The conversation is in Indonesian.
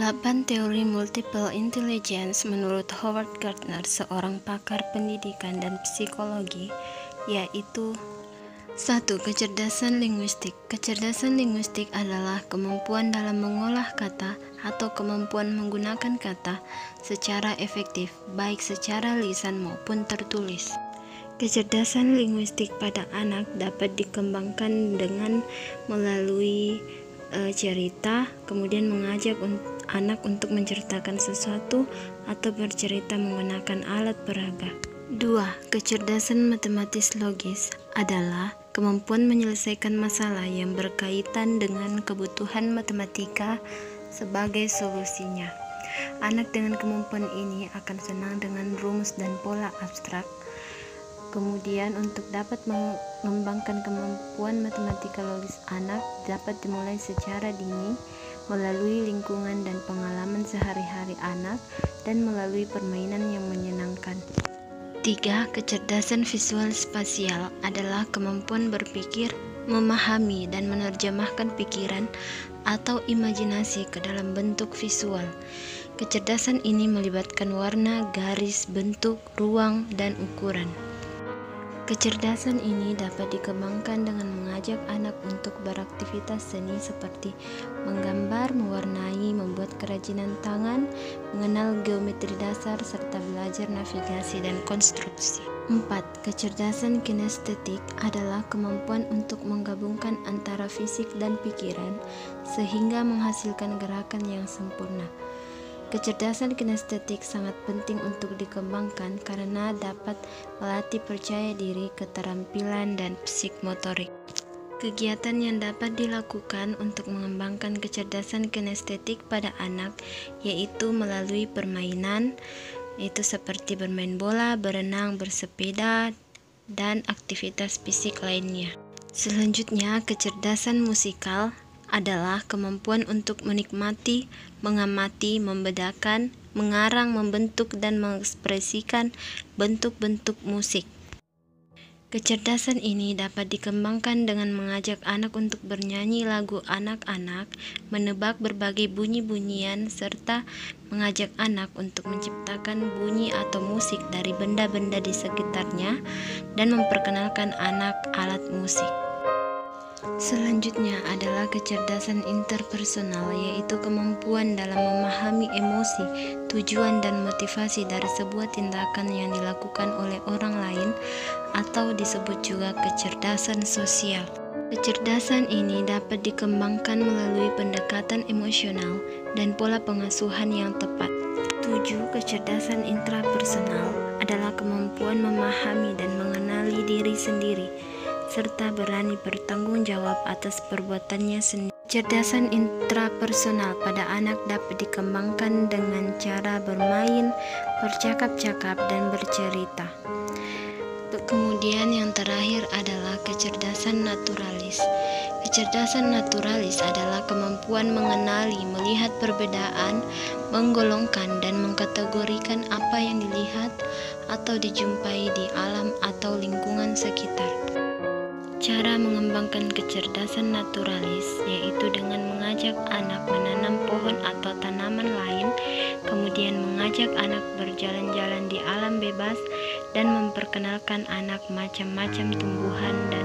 8 teori multiple intelligence menurut Howard Gardner, seorang pakar pendidikan dan psikologi, yaitu 1. Kecerdasan linguistik. Kecerdasan linguistik adalah kemampuan dalam mengolah kata atau kemampuan menggunakan kata secara efektif, baik secara lisan maupun tertulis. Kecerdasan linguistik pada anak dapat dikembangkan dengan melalui cerita, kemudian mengajak anak untuk menceritakan sesuatu atau bercerita menggunakan alat peraga. 2. Kecerdasan matematis logis adalah kemampuan menyelesaikan masalah yang berkaitan dengan kebutuhan matematika sebagai solusinya. Anak dengan kemampuan ini akan senang dengan rumus dan pola abstrak. Kemudian untuk dapat mengembangkan kemampuan matematika logis anak dapat dimulai secara dini melalui lingkungan dan pengalaman sehari-hari anak dan melalui permainan yang menyenangkan. 3. Kecerdasan visual spasial adalah kemampuan berpikir, memahami, dan menerjemahkan pikiran atau imajinasi ke dalam bentuk visual. Kecerdasan ini melibatkan warna, garis, bentuk, ruang, dan ukuran. Kecerdasan ini dapat dikembangkan dengan mengajak anak untuk beraktivitas seni seperti menggambar, mewarnai, membuat kerajinan tangan, mengenal geometri dasar, serta belajar navigasi dan konstruksi. 4. Kecerdasan kinestetik adalah kemampuan untuk menggabungkan antara fisik dan pikiran sehingga menghasilkan gerakan yang sempurna. Kecerdasan kinestetik sangat penting untuk dikembangkan karena dapat melatih percaya diri, keterampilan, dan psikmotorik. Kegiatan yang dapat dilakukan untuk mengembangkan kecerdasan kinestetik pada anak yaitu melalui permainan, itu seperti bermain bola, berenang, bersepeda, dan aktivitas fisik lainnya. Selanjutnya, kecerdasan musikal adalah kemampuan untuk menikmati, mengamati, membedakan, mengarang, membentuk, dan mengekspresikan bentuk-bentuk musik. Kecerdasan ini dapat dikembangkan dengan mengajak anak untuk bernyanyi lagu anak-anak, menebak berbagai bunyi-bunyian, serta mengajak anak untuk menciptakan bunyi atau musik dari benda-benda di sekitarnya dan memperkenalkan anak alat musik. Selanjutnya adalah kecerdasan interpersonal, yaitu kemampuan dalam memahami emosi, tujuan, dan motivasi dari sebuah tindakan yang dilakukan oleh orang lain, atau disebut juga kecerdasan sosial. Kecerdasan ini dapat dikembangkan melalui pendekatan emosional dan pola pengasuhan yang tepat. 7. Kecerdasan intrapersonal adalah kemampuan memahami dan mengenali diri sendiri serta berani bertanggung jawab atas perbuatannya sendiri. Kecerdasan intrapersonal pada anak dapat dikembangkan dengan cara bermain, bercakap-cakap, dan bercerita. Kemudian yang terakhir adalah kecerdasan naturalis. Kecerdasan naturalis adalah kemampuan mengenali, melihat perbedaan, menggolongkan, dan mengkategorikan apa yang dilihat atau dijumpai di alam atau lingkungan sekitar. Cara mengembangkan kecerdasan naturalis yaitu dengan mengajak anak menanam pohon atau tanaman lain, kemudian mengajak anak berjalan-jalan di alam bebas, dan memperkenalkan anak macam-macam tumbuhan dan